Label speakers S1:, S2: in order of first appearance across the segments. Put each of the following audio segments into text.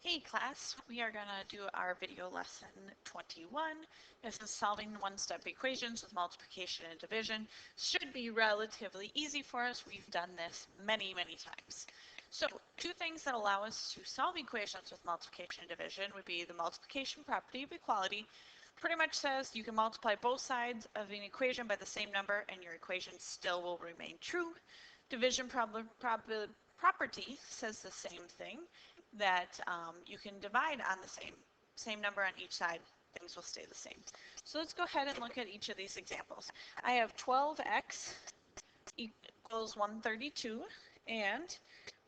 S1: Hey class, we are going to do our video lesson 21. This is solving one-step equations with multiplication and division. Should be relatively easy for us. We've done this many times. So two things that allow us to solve equations with multiplication and division would be the multiplication property of equality. Pretty much says you can multiply both sides of an equation by the same number and your equation still will remain true. Division property says the same thing, that you can divide on the same number on each side, things will stay the same. So let's go ahead and look at each of these examples. I have 12x equals 132, and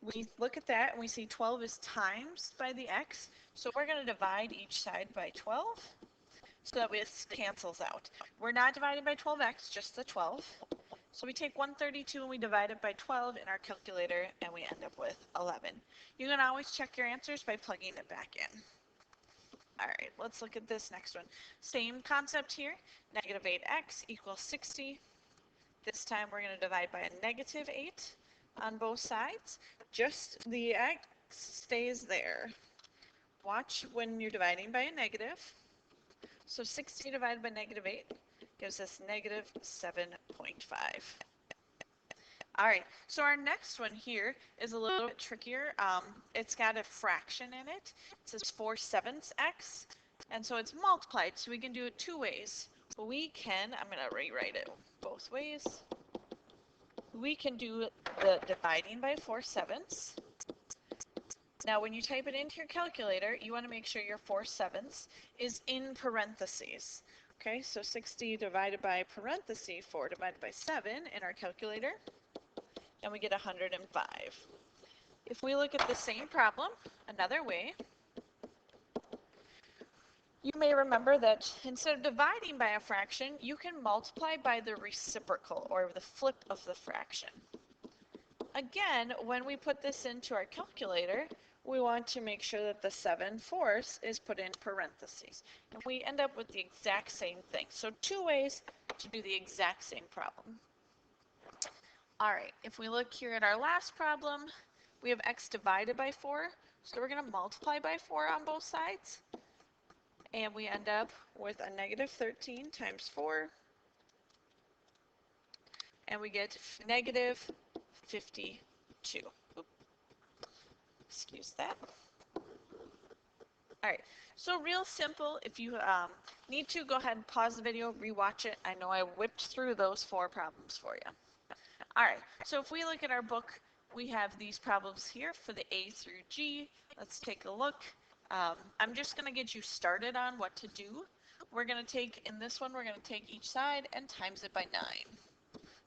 S1: we look at that and we see 12 is times by the x, so we're going to divide each side by 12 so that this cancels out. We're not dividing by 12x, just the 12. So we take 132 and we divide it by 12 in our calculator and we end up with 11. You can always check your answers by plugging it back in. Alright, let's look at this next one. Same concept here. Negative 8x equals 60. This time we're going to divide by a negative 8 on both sides. Just the x stays there. Watch when you're dividing by a negative. So 60 divided by negative 8 gives us negative 7.5. All right, so our next one here is a little bit trickier. It's got a fraction in it. It says 4/7 x, and so it's multiplied, so we can do it two ways. We can, I'm going to rewrite it both ways. We can do the dividing by 4/7. Now, when you type it into your calculator, you want to make sure your 4/7 is in parentheses. Okay, so 60 divided by parentheses 4 divided by 7 in our calculator, and we get 105. If we look at the same problem another way, you may remember that instead of dividing by a fraction, you can multiply by the reciprocal, or the flip of the fraction. Again, when we put this into our calculator, we want to make sure that the 7/4 is put in parentheses. And we end up with the exact same thing. So two ways to do the exact same problem. All right, if we look here at our last problem, we have x divided by 4. So we're going to multiply by 4 on both sides. And we end up with a negative 13 times 4. And we get negative 52. Oops. Excuse that. All right, so real simple. If you need to, go ahead and pause the video, rewatch it. I know I whipped through those 4 problems for you. All right, so if we look at our book, we have these problems here for the A through G. Let's take a look. I'm just going to get you started on what to do. We're going to take, in this one, we're going to take each side and times it by 9.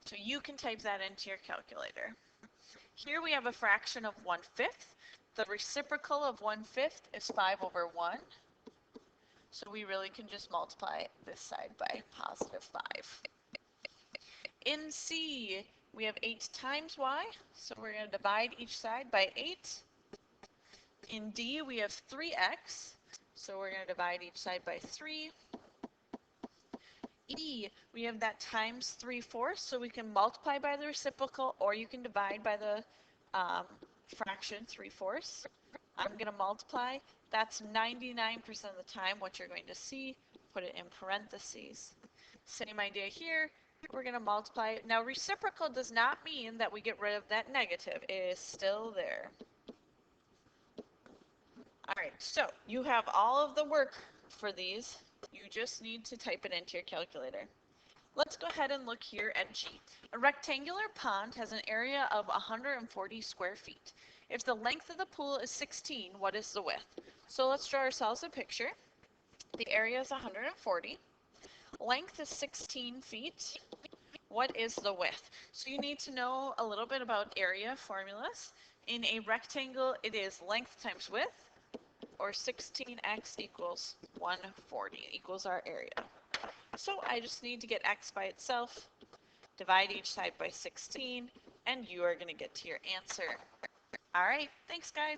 S1: So you can type that into your calculator. Here we have a fraction of 1/5. The reciprocal of 1/5 is 5/1. So we really can just multiply this side by positive 5. In C, we have 8 times y, so we're going to divide each side by 8. In D, we have 3x, so we're going to divide each side by 3. E, we have that times 3/4, so we can multiply by the reciprocal, or you can divide by the fraction 3/4. I'm going to multiply. That's 99% of the time what you're going to see. Put it in parentheses. Same idea here. We're going to multiply. Now, reciprocal does not mean that we get rid of that negative. It is still there. All right, so you have all of the work for these. You just need to type it into your calculator. Let's go ahead and look here at G. A rectangular pond has an area of 140 square feet. If the length of the pool is 16, what is the width? So let's draw ourselves a picture. The area is 140. Length is 16 feet. What is the width? So you need to know a little bit about area formulas. In a rectangle, it is length times width, or 16x equals 140 equals our area. So I just need to get x by itself, divide each side by 16, and you are going to get to your answer. All right, thanks guys.